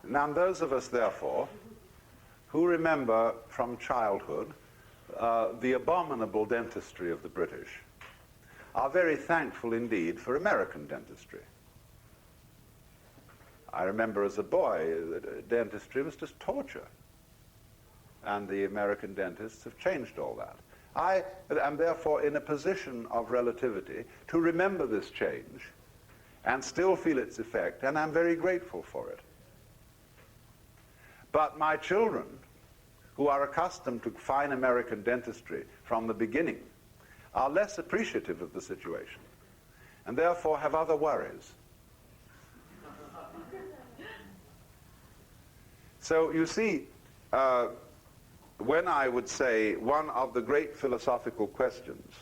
Now, those of us, therefore, who remember from childhood the abominable dentistry of the British are very thankful indeed for American dentistry. I remember as a boy, dentistry was just torture. And the American dentists have changed all that. I am therefore in a position of relativity to remember this change and still feel its effect, and I'm very grateful for it. But my children, who are accustomed to fine American dentistry from the beginning, are less appreciative of the situation, and therefore have other worries. So you see, when I would say one of the great philosophical questions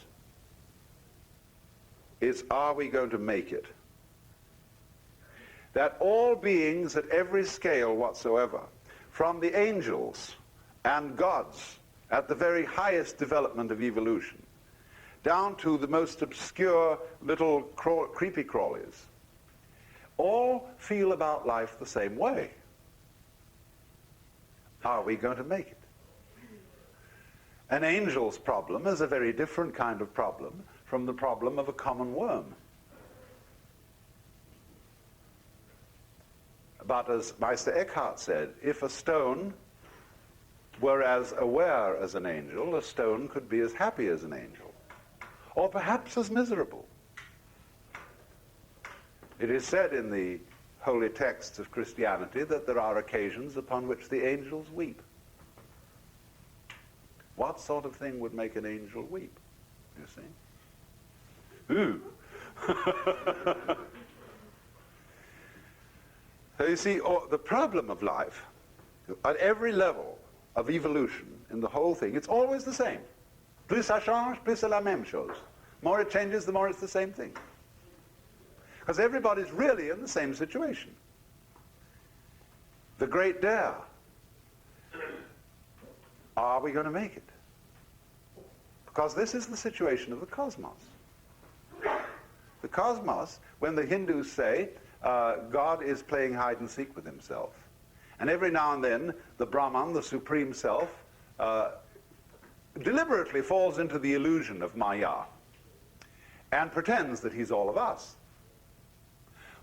is, are we going to make it? That all beings at every scale whatsoever, from the angels and gods at the very highest development of evolution, down to the most obscure little creepy crawlies, all feel about life the same way. Are we going to make it? An angel's problem is a very different kind of problem from the problem of a common worm. But as Meister Eckhart said, if a stone were as aware as an angel, a stone could be as happy as an angel, or perhaps as miserable. It is said in the holy texts of Christianity that there are occasions upon which the angels weep. What sort of thing would make an angel weep, you see? Ooh. So you see, the problem of life, at every level of evolution in the whole thing, it's always the same. Plus ça change, plus c'est la même chose. The more it changes, the more it's the same thing. Because everybody's really in the same situation. The great dare. Are we going to make it? Because this is the situation of the cosmos. The cosmos, when the Hindus say, God is playing hide and seek with himself, and every now and then the Brahman, the supreme self, deliberately falls into the illusion of Maya and pretends that he's all of us.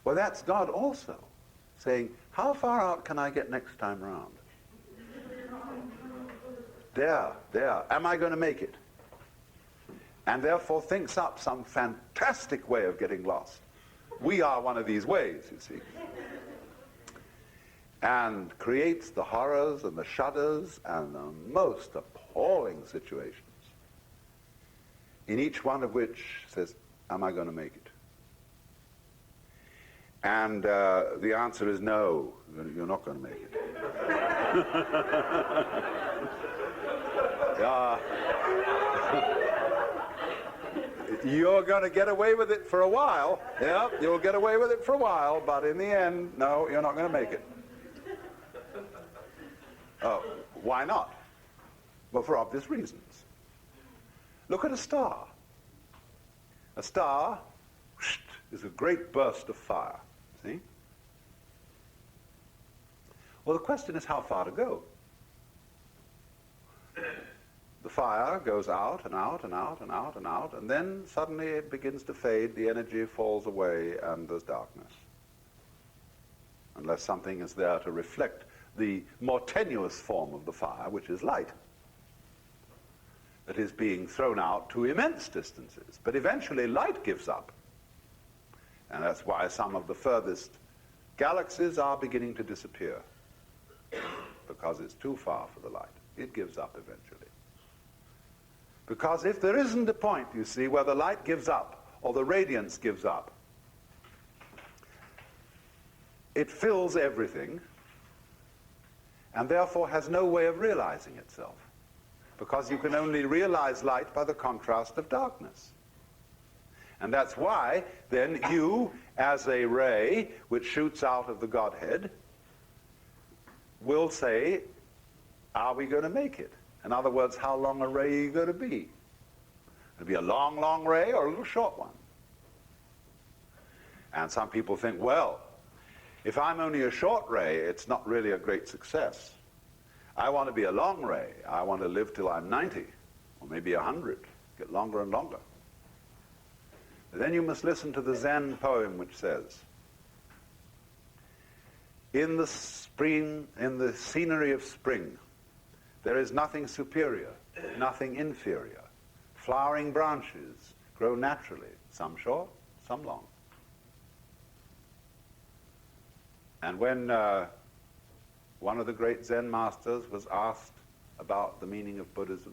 Well, that's God also saying, how far out can I get next time round? There, am I going to make it? And therefore thinks up some fantastic way of getting lost. We are one of these ways, you see. And creates the horrors and the shudders and the most appalling situations, in each one of which says, am I going to make it? And the answer is no, you're not going to make it. You're going to get away with it for a while. Yeah, you'll get away with it for a while, but in the end, no, you're not going to make it. Why not? Well, for obvious reasons. Look at a star. A star is a great burst of fire. See? Well, the question is how far to go. The fire goes out and out and out and out and out, and then suddenly it begins to fade, the energy falls away, and there's darkness. Unless something is there to reflect the more tenuous form of the fire, which is light, that is being thrown out to immense distances. But eventually light gives up. And that's why some of the furthest galaxies are beginning to disappear, because it's too far for the light. It gives up eventually. Because if there isn't a point, you see, where the light gives up or the radiance gives up, it fills everything and therefore has no way of realizing itself, because you can only realize light by the contrast of darkness. And that's why then you, as a ray which shoots out of the Godhead, will say, are we going to make it? In other words, how long a ray are you going to be? It'll be a long, long ray or a little short one. And some people think, well, If I'm only a short ray, it's not really a great success. I want to be a long ray. I want to live till I'm 90, or maybe 100, get longer and longer. Then you must listen to the Zen poem which says, in the spring, in the scenery of spring, there is nothing superior, nothing inferior. Flowering branches grow naturally, some short, some long. And when one of the great Zen masters was asked about the meaning of Buddhism,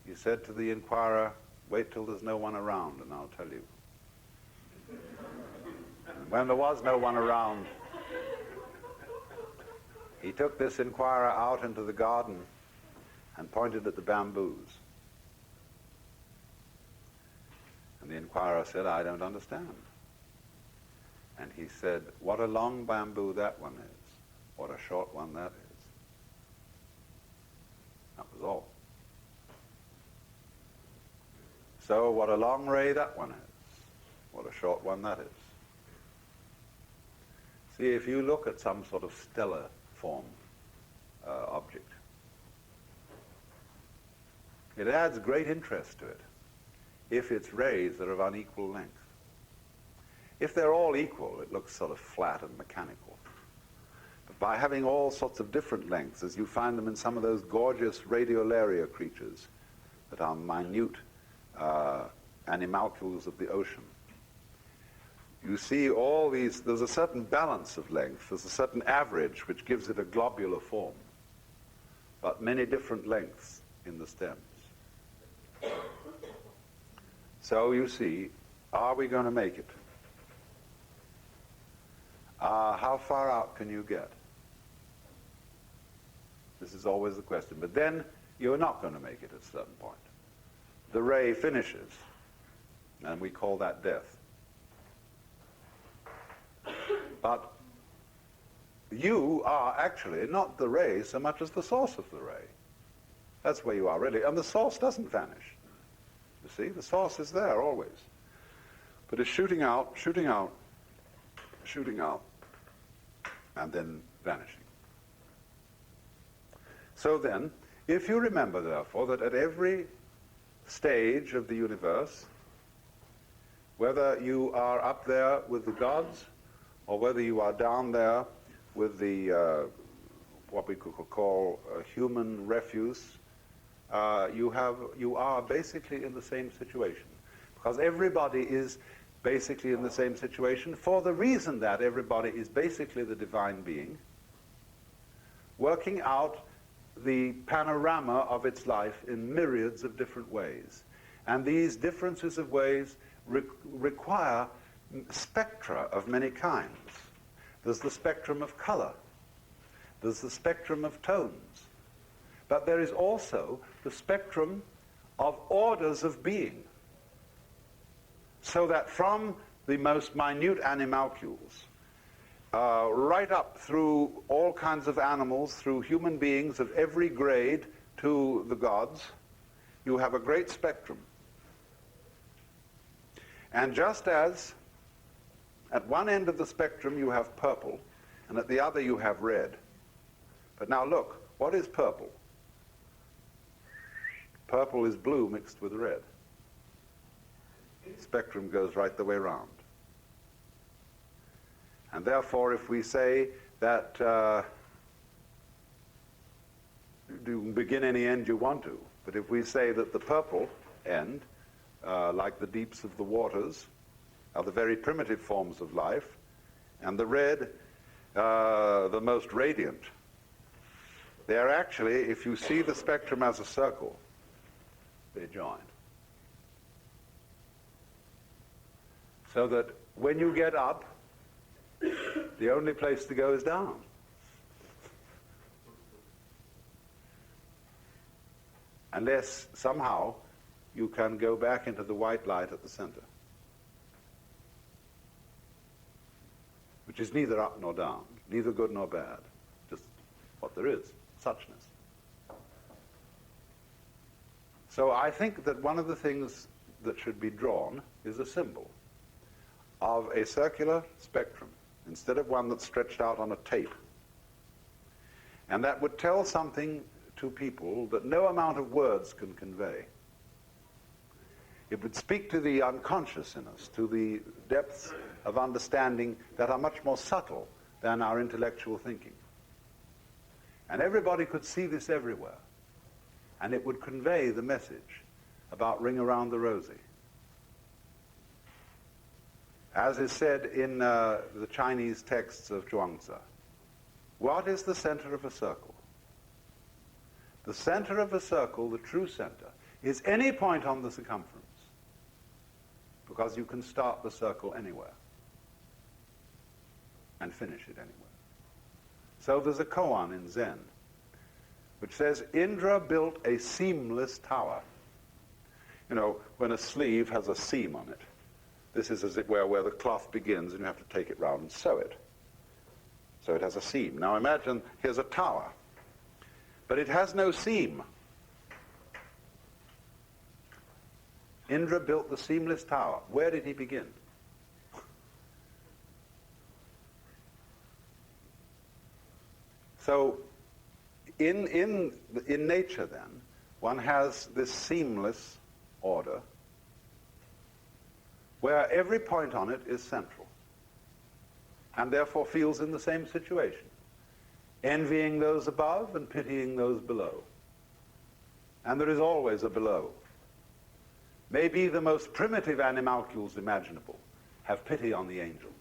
he said to the inquirer, wait till there's no one around and I'll tell you. And when there was no one around, he took this inquirer out into the garden and pointed at the bamboos. And the inquirer said, I don't understand. And he said, what a long bamboo that one is, what a short one that is. That was all. So what a long ray that one is, what a short one that is. See, if you look at some sort of stellar form object, it adds great interest to it if its rays are of unequal length. If they're all equal, it looks sort of flat and mechanical. But by having all sorts of different lengths, as you find them in some of those gorgeous radiolaria creatures that are minute animalcules of the ocean, you see all these, there's a certain balance of length, there's a certain average which gives it a globular form, but many different lengths in the stems. So you see, are we going to make it? How far out can you get? This is always the question. But then you're not going to make it at a certain point. The ray finishes, and we call that death. But you are actually not the ray so much as the source of the ray. That's where you are really. And the source doesn't vanish. You see, the source is there always. But it's shooting out, shooting out, shooting out, and then vanishing. So then, if you remember, therefore, that at every stage of the universe, whether you are up there with the gods, or whether you are down there with the, what we could call human refuse, you are basically in the same situation. Because everybody is basically in the same situation for the reason that everybody is basically the divine being, working out the panorama of its life in myriads of different ways. And these differences of ways require spectra of many kinds. There's the spectrum of color. There's the spectrum of tones. But there is also the spectrum of orders of being. So that from the most minute animalcules, right up through all kinds of animals, through human beings of every grade to the gods, you have a great spectrum. And just as at one end of the spectrum you have purple, and at the other you have red. But now look, what is purple? Purple is blue mixed with red. The spectrum goes right the way around. And therefore, if we say that you can begin any end you want to, but if we say that the purple end, like the deeps of the waters, are the very primitive forms of life, and the red, the most radiant, they are actually, if you see the spectrum as a circle, they join. So that when you get up, the only place to go is down. Unless somehow you can go back into the white light at the center, which is neither up nor down, neither good nor bad, just what there is, suchness. So I think that one of the things that should be drawn is a symbol of a circular spectrum instead of one that's stretched out on a tape. And that would tell something to people that no amount of words can convey. It would speak to the unconscious in us, to the depths of understanding that are much more subtle than our intellectual thinking. And everybody could see this everywhere. And it would convey the message about Ring Around the Rosie. As is said in the Chinese texts of Zhuangzi, what is the center of a circle? The center of a circle, the true center, is any point on the circumference, because you can start the circle anywhere and finish it anywhere. So there's a koan in Zen which says, Indra built a seamless tower. You know, when a sleeve has a seam on it, this is, as it were, where the cloth begins, and you have to take it round and sew it. So it has a seam. Now imagine, here's a tower, but it has no seam. Indra built the seamless tower. Where did he begin? So in nature, then, one has this seamless order where every point on it is central and therefore feels in the same situation, envying those above and pitying those below. And there is always a below. Maybe the most primitive animalcules imaginable have pity on the angels.